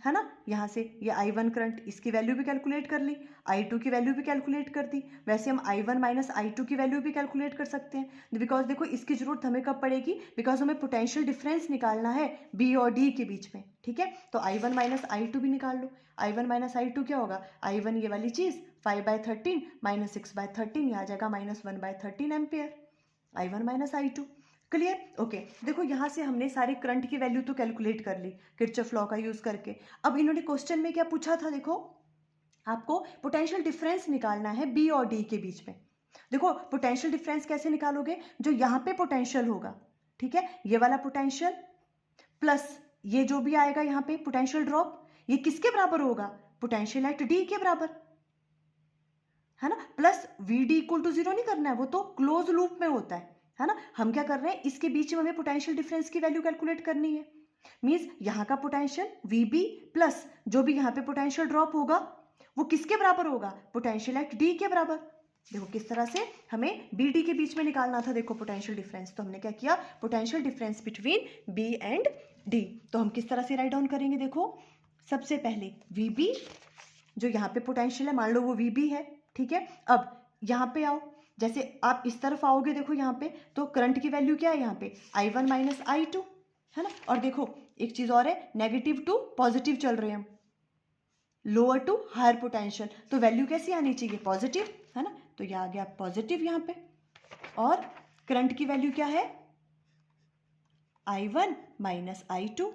है ना। यहाँ से ये I1 करंट, इसकी वैल्यू भी कैलकुलेट कर ली, I2 की वैल्यू भी कैलकुलेट कर दी। वैसे हम I1 माइनस I2 की वैल्यू भी कैलकुलेट कर सकते हैं, बिकॉज देखो इसकी जरूरत हमें कब पड़ेगी, बिकॉज हमें पोटेंशियल डिफरेंस निकालना है B और D के बीच में, ठीक है। तो I1 माइनस I2 भी निकाल लो। I1 माइनस I2 क्या होगा, I1 ये वाली चीज़ 5/13 माइनस 6/13, ये आ जाएगा -1/13 ampere, I1 minus I2। Clear, okay. देखो यहाँ से हमने सारे करंट की वैल्यू तो कैलकुलेट कर ली किरचॉफ लॉ का यूज करके। अब इन्होंने क्वेश्चन में क्या पूछा था, देखो आपको पोटेंशियल डिफरेंस निकालना है बी और डी के बीच में। देखो पोटेंशियल डिफरेंस कैसे निकालोगे, जो यहाँ पे पोटेंशियल होगा, ठीक है, ये वाला पोटेंशियल प्लस ये जो भी आएगा यहाँ पे पोटेंशियल ड्रॉप, ये किसके बराबर होगा, पोटेंशियल एट डी के बराबर, है ना। Plus V D equal to 0 नहीं करना है, वो तो क्लोज लूप में होता है ना। हम क्या कर रहे हैं, इसके बीच में हमें पोटेंशियल डिफरेंस की वैल्यू कैलकुलेट करनी है। मींस यहाँ का पोटेंशियल VB प्लस जो भी यहाँ पे पोटेंशियल ड्रॉप होगा वो किसके बराबर होगा, पोटेंशियल एट D के बराबर। देखो किस तरह से हमें BD के बीच में निकालना था, देखो पोटेंशियल डिफरेंस, तो हमने क्या किया, potential difference between B and D। तो हम किस तरह से राइट डाउन करेंगे, देखो सबसे पहले VB, जो यहाँ पे पोटेंशियल है मान लो वो VB है, ठीक है। अब यहाँ पे आओ, जैसे आप इस तरफ आओगे, देखो यहाँ पे तो करंट की वैल्यू क्या है, यहाँ पे I1 माइनस I2, है ना। और देखो एक चीज और है, नेगेटिव टू पॉजिटिव चल रहे हैं हम, लोअर टू हायर पोटेंशियल, तो वैल्यू कैसी आनी चाहिए, पॉजिटिव, है ना। तो ये आ गया पॉजिटिव यहाँ पे। और करंट की वैल्यू क्या है, I1 माइनस I2,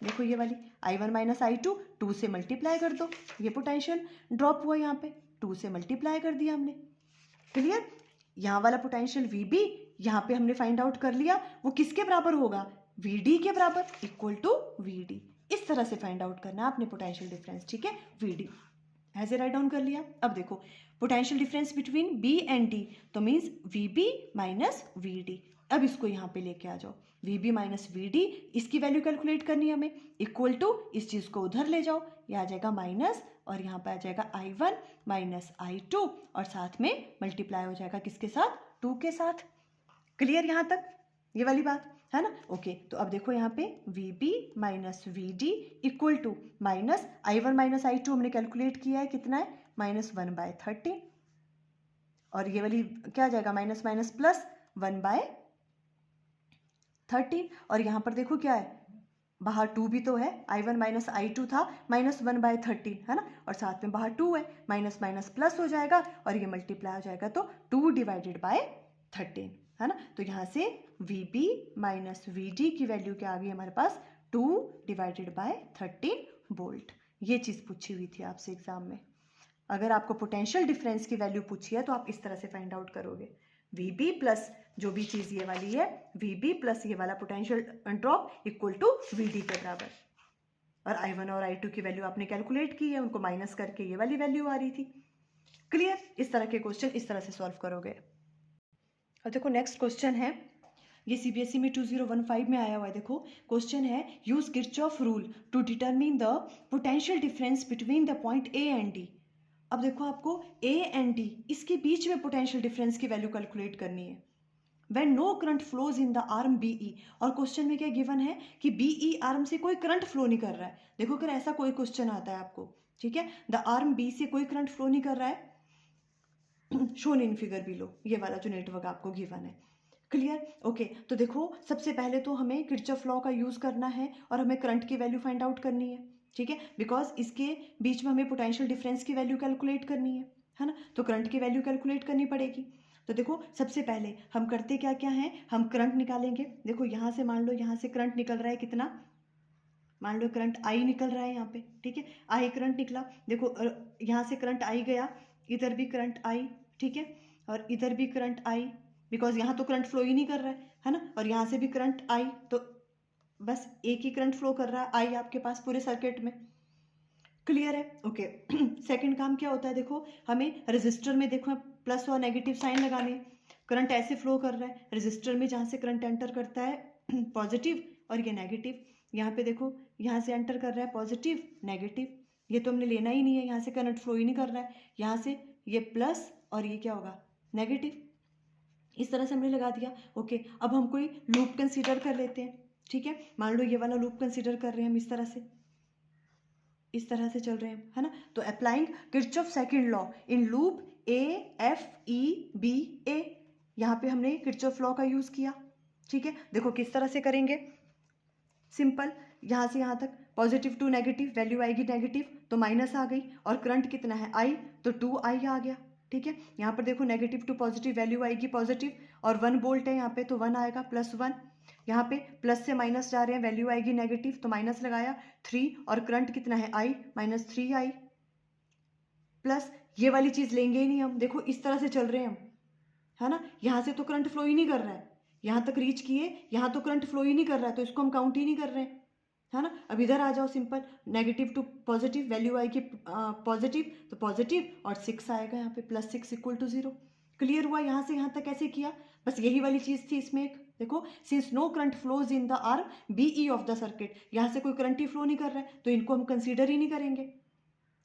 देखो ये वाली I1 माइनस I2, 2 से मल्टीप्लाई कर दो, ये पोटेंशियल ड्रॉप हुआ यहाँ पे, 2 से मल्टीप्लाई कर दिया हमने। क्लियर? यहाँ वाला पोटेंशियल VB यहाँ पे हमने फाइंड आउट कर लिया, वो किसके बराबर होगा? VD के बराबर, इक्वल टू VD। इस तरह से फाइंड आउट करना है आपने पोटेंशियल डिफरेंस, ठीक है? VD ऐसे राइट डाउन कर लिया। अब देखो potential difference between B and D, तो मीन्स VB माइनस VD। अब इसको यहाँ पे लेके आ जाओ, VB माइनस VD, इसकी वैल्यू कैलकुलेट करनी है हमें, इक्वल टू इस चीज़ को उधर ले जाओ, ये आ जाएगा माइनस, और यहाँ पे आ जाएगा I1 माइनस I2, और साथ में मल्टीप्लाई हो जाएगा किसके साथ? 2 के साथ। क्लियर यहाँ तक ये वाली बात है ना? ओके, तो अब देखो यहाँ पे VB minus VD equal to minus I1 minus I2 हमने कैलकुलेट किया है, कितना है? -1/13, और ये वाली क्या आ जाएगा? माइनस माइनस प्लस 1/13, और यहाँ पर देखो क्या है? बाहर 2 भी तो है, I1 माइनस I2 था, -1/13 है ना, और साथ में बाहर 2 है, माइनस माइनस प्लस हो जाएगा, और ये मल्टीप्लाई हो जाएगा, तो 2 डिवाइडेड बाय 13 है ना। तो यहाँ से VB माइनस VD की वैल्यू क्या आ गई हमारे पास? 2 डिवाइडेड बाय 13 वोल्ट। ये चीज़ पूछी हुई थी आपसे एग्जाम में। अगर आपको पोटेंशियल डिफरेंस की वैल्यू पूछी है तो आप इस तरह से फाइंड आउट करोगे, VB प्लस जो भी चीज़ ये वाली है, VB प्लस ये वाला potential drop equal to VD के बराबर, और I1 और I2 की वैल्यू आपने कैलकुलेट की है, उनको माइनस करके ये वाली वैल्यू आ रही थी। क्लियर? इस तरह के क्वेश्चन इस तरह से सॉल्व करोगे। और देखो नेक्स्ट क्वेश्चन है, ये CBSE में 2015 में आया हुआ है। देखो क्वेश्चन है, use Kirchhoff rule to determine the potential difference between the point A and D। अब देखो आपको A एंड D इसके बीच में पोटेंशियल डिफरेंस की वैल्यू कैलकुलेट करनी है। When no current flows in the arm BE, और क्वेश्चन में क्या गिवन है कि BE आर्म से कोई करंट फ्लो नहीं कर रहा है। देखो अगर ऐसा कोई क्वेश्चन आता है आपको, ठीक है, द आर्म B से कोई करंट फ्लो नहीं कर रहा है, शोन इन फिगर बिलो, ये वाला जो नेटवर्क आपको गिवन है। क्लियर? ओके, तो देखो सबसे पहले तो हमें किरचॉफ लॉ का यूज करना है, और हमें करंट की वैल्यू फाइंड आउट करनी है, ठीक है, बिकॉज इसके बीच में हमें पोटेंशियल डिफरेंस की वैल्यू कैलकुलेट करनी है ना, तो करंट की वैल्यू कैलकुलेट करनी पड़ेगी। तो देखो सबसे पहले हम करते क्या क्या हैं, हम करंट निकालेंगे। देखो यहाँ से मान लो, यहाँ से करंट निकल रहा है कितना, मान लो करंट I निकल रहा है यहाँ पे, ठीक है, I करंट निकला। देखो यहाँ से करंट I गया, इधर भी करंट I, ठीक है, और इधर भी करंट I, बिकॉज यहाँ तो करंट फ्लो ही नहीं कर रहा है ना, और यहाँ से भी करंट I, तो बस एक ही करंट फ्लो कर रहा है I आपके पास पूरे सर्किट में। क्लियर है? ओके। सेकंड काम क्या होता है, देखो हमें रजिस्टर में देखो प्लस और नेगेटिव साइन लगाने, करंट ऐसे फ्लो कर रहा है रजिस्टर में, जहाँ से करंट एंटर करता है पॉजिटिव और ये नेगेटिव, यहाँ पे देखो यहाँ से एंटर कर रहा है पॉजिटिव नेगेटिव, ये तो हमने लेना ही नहीं है, यहाँ से करंट फ्लो ही नहीं कर रहा है, यहाँ से ये प्लस और ये क्या होगा नेगेटिव, इस तरह से हमने लगा दिया। ओके, अब हम कोई लूप कंसीडर कर लेते हैं, ठीक है, मान लो ये वाला लूप कंसीडर कर रहे हैं हम, इस तरह से चल रहे हैं, है ना। तो applying Kirchhoff second law in loop AFEBA, यहाँ पे हमने किरचॉफ लॉ का यूज किया, ठीक है। देखो किस तरह से करेंगे, सिंपल, यहाँ से यहाँ तक पॉजिटिव टू नेगेटिव, वैल्यू आएगी नेगेटिव तो माइनस आ गई, और करंट कितना है I, तो 2I आ गया, ठीक है। यहाँ पर देखो नेगेटिव टू पॉजिटिव वैल्यू आएगी पॉजिटिव, और 1 वोल्ट है यहाँ पे तो 1 आएगा, +1, यहाँ पे प्लस से माइनस जा रहे हैं, वैल्यू आएगी नेगेटिव तो माइनस लगाया 3, और करंट कितना है I, -3I, प्लस ये वाली चीज़ लेंगे ही नहीं हम, देखो इस तरह से चल रहे हैं हम, है ना, यहाँ से तो करंट फ्लो ही नहीं कर रहा है, यहाँ तक रीच किए, यहाँ तो करंट फ्लो ही नहीं कर रहा है, तो इसको हम काउंट ही नहीं कर रहे हैं, है ना। अब इधर आ जाओ, simple, negative to positive value आएगी पॉजिटिव, तो पॉजिटिव और 6 आएगा यहाँ पे, +6 = 0। क्लियर हुआ? यहाँ से यहाँ तक कैसे किया, बस यही वाली चीज़ थी इसमें एक, देखो since no current flows in the arm BE of the circuit, यहाँ से कोई करंट ही फ्लो नहीं कर रहा है तो इनको हम कंसीडर ही नहीं करेंगे,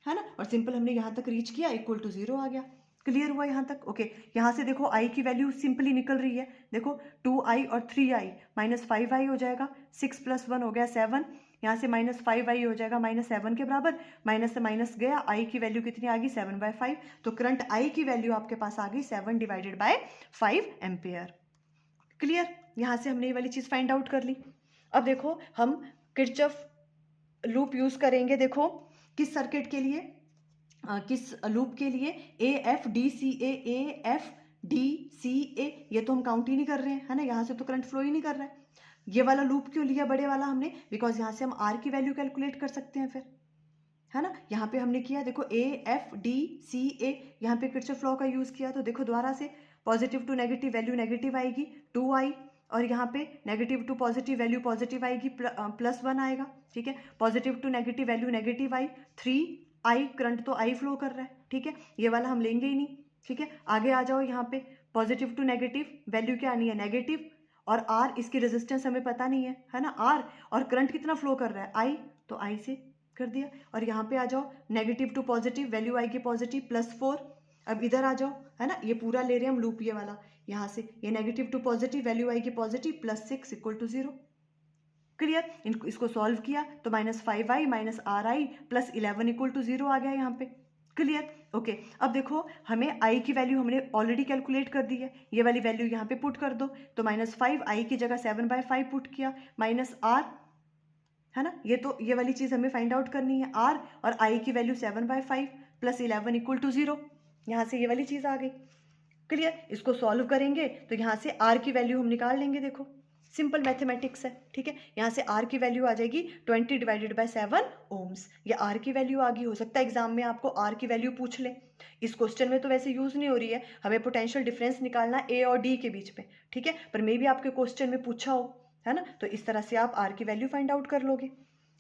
है ना, और सिंपल हमने यहाँ तक रीच किया, = 0 आ गया। क्लियर हुआ यहाँ तक? ओके, यहाँ से देखो I की वैल्यू सिंपली निकल रही है, देखो 2I और 3I, -5I हो जाएगा, 6 + 1 हो गया 7, यहाँ से -5I हो जाएगा -7 के बराबर, माइनस से माइनस गया, I की वैल्यू कितनी आ गई 7/5, तो करंट I की वैल्यू आपके पास आ गई 7 / 5 एम्पेयर। क्लियर? यहाँ से हमने ये वाली चीज़ फाइंड आउट कर ली। अब देखो हम किरचॉफ लूप यूज़ करेंगे, देखो किस सर्किट के लिए, किस लूप के लिए, AFDCA, ये तो हम काउंट ही नहीं कर रहे हैं, है ना, यहाँ से तो करंट फ्लो ही नहीं कर रहा है, ये वाला लूप क्यों लिया बड़े वाला हमने, बिकॉज यहाँ से हम आर की वैल्यू कैलकुलेट कर सकते हैं फिर, है ना। यहाँ पे हमने किया देखो ए एफ डी सी ए, यहाँ पे किरचॉफ लॉ का यूज़ किया, तो देखो दोबारा से positive to negative value negative आएगी 2i, और यहाँ पे negative to positive value positive आएगी +1 आएगा, ठीक है। Positive to negative value negative आई 3i, करंट तो आई फ्लो कर रहा है, ठीक है, ये वाला हम लेंगे ही नहीं, ठीक है। आगे आ जाओ, यहाँ पे पॉजिटिव टू नेगेटिव वैल्यू क्या आनी है नेगेटिव, और आर इसकी रेजिस्टेंस हमें पता नहीं है ना, आर, और करंट कितना फ्लो कर रहा है आई, तो आई से कर दिया। और यहाँ पे आ जाओ नेगेटिव टू पॉजिटिव वैल्यू आएगी पॉजिटिव +4, अब इधर आ जाओ, है ना, ये पूरा ले रहे हैं हम लूप ये वाला, यहाँ से ये नेगेटिव टू पॉजिटिव वैल्यू आएगी पॉजिटिव +6 = 0। क्लियर, इसको सॉल्व किया तो -5i -ri +11 = 0 आ गया यहाँ पे। Clear, okay. अब देखो हमें i की वैल्यू हमने ऑलरेडी कैलकुलेट कर दी है, ये वाली वैल्यू यहाँ पे पुट कर दो, तो -5i की जगह 7/5 पुट किया, -r, है ना, ये वाली चीज़ हमें फाइंड आउट करनी है, r, और i की वैल्यू 7/5 +11 = 0, यहाँ से ये वाली चीज़ आ गई। क्लियर, इसको सॉल्व करेंगे तो यहाँ से r की वैल्यू हम निकाल लेंगे, देखो सिंपल मैथमेटिक्स है, ठीक है। यहाँ से r की वैल्यू आ जाएगी 20 / 7 ohms, ये r की वैल्यू आ गई। हो सकता है एग्जाम में आपको r की वैल्यू पूछ ले, इस क्वेश्चन में तो वैसे यूज़ नहीं हो रही है, हमें पोटेंशियल डिफरेंस निकालना a और d के बीच में, ठीक है, पर मे भी आपके क्वेश्चन में पूछा हो, है ना, तो इस तरह से आप r की वैल्यू फाइंड आउट कर लोगे।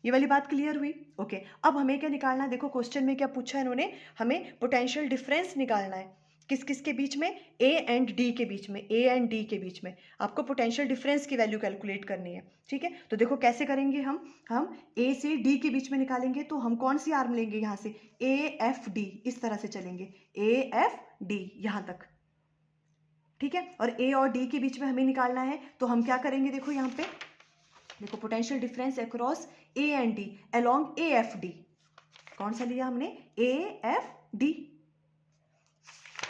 ये वाली बात क्लियर हुई, ओके। अब हमें क्या निकालना है, देखो क्वेश्चन में क्या पूछा है इन्होंने, हमें पोटेंशियल डिफरेंस निकालना है, किस किस के बीच में, A एंड D के बीच में, A एंड D के बीच में आपको पोटेंशियल डिफरेंस की वैल्यू कैलकुलेट करनी है, ठीक है। तो देखो कैसे करेंगे हम A से D के बीच में निकालेंगे, तो हम कौन सी आर्म लेंगे, यहाँ से AFD, इस तरह से चलेंगे AFD यहाँ तक, ठीक है। और A और D के बीच में हमें निकालना है, तो हम क्या करेंगे, देखो यहाँ पे देखो potential difference across A and D along AFD, कौन सा लिया हमने, AFD।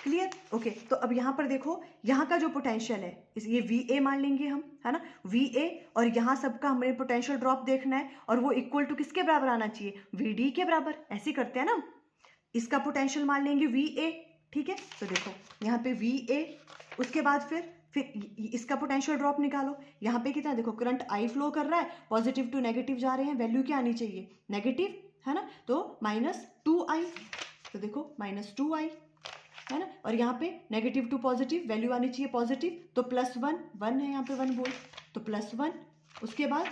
Clear, okay. तो अब यहाँ पर देखो, यहाँ का जो पोटेंशियल है ये VA मान लेंगे हम, है ना, VA, और यहाँ सबका हमें पोटेंशियल ड्रॉप देखना है, और वो इक्वल टू किसके बराबर आना चाहिए, VD के बराबर, ऐसे करते हैं ना। इसका पोटेंशियल मान लेंगे VA, ठीक है। तो देखो यहाँ पे VA, उसके बाद फिर इसका पोटेंशियल ड्रॉप निकालो, यहाँ पे कितना, देखो करंट I फ्लो कर रहा है, पॉजिटिव टू नेगेटिव जा रहे हैं, वैल्यू क्या आनी चाहिए नेगेटिव, है ना, तो -2i, तो देखो -2i, है ना, और यहाँ पे नेगेटिव टू पॉजिटिव वैल्यू आनी चाहिए पॉजिटिव, तो +1 है, यहाँ पे 1 वोल्ट, तो +1, उसके बाद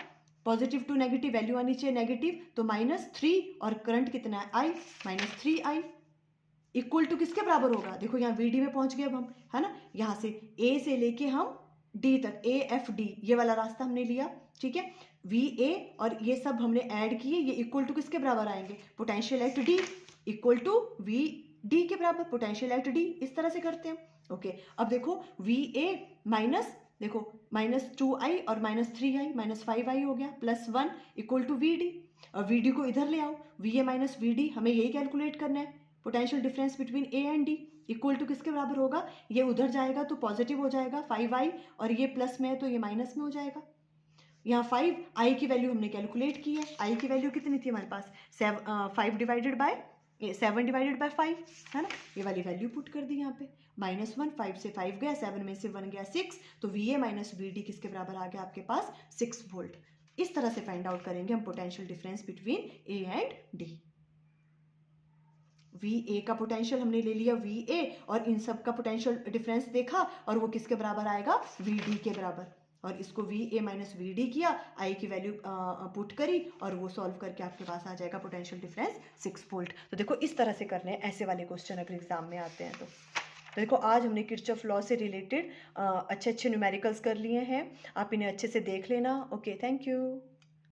पॉजिटिव टू नेगेटिव वैल्यू आनी चाहिए नेगेटिव, तो -3, और करंट कितना है I, -3i, इक्वल टू किसके बराबर होगा, देखो यहाँ VD में पहुंच गए अब हम, है ना, यहाँ से A से लेके हम D तक, AFD ये वाला रास्ता हमने लिया, ठीक है। VA और ये सब हमने ऐड किए, ये इक्वल टू किसके बराबर आएंगे, potential at D equal to VD के बराबर, पोटेंशियल एट D, इस तरह से करते हैं, ओके। अब देखो VA माइनस, देखो -2i और -3i -5i हो गया, +1 इक्वल टू VD, और VD को इधर ले आओ, VA माइनस VD, हमें यही कैलकुलेट करना है, potential difference between A and D equal to किसके बराबर होगा, ये उधर जाएगा तो पॉजिटिव हो जाएगा 5i, और ये प्लस में है तो ये माइनस में हो जाएगा। यहाँ 5i की वैल्यू हमने कैलकुलेट की है, i की वैल्यू कितनी थी हमारे पास, 7 डिवाइडेड बाय 5, है ना, ये वाली वैल्यू पुट कर दी यहाँ पे, -1, 5 से 5 गया, 7 में से 1 गया 6, तो VA माइनस VD किसके बराबर आ गया आपके पास 6 वोल्ट। इस तरह से फाइंड आउट करेंगे हम potential difference between A and D। VA का पोटेंशियल हमने ले लिया VA, और इन सब का पोटेंशियल डिफरेंस देखा, और वो किसके बराबर आएगा VD के बराबर, और इसको VA माइनस VD किया, I की वैल्यू पुट करी, और वो सॉल्व करके आपके पास आ जाएगा पोटेंशियल डिफरेंस 6 वोल्ट। तो देखो इस तरह से करने हैं ऐसे वाले क्वेश्चन अगर एग्जाम में आते हैं तो देखो आज हमने किरचॉफ लॉ से रिलेटेड अच्छे न्यूमेरिकल्स कर लिए हैं, आप इन्हें अच्छे से देख लेना। Okay, thank you.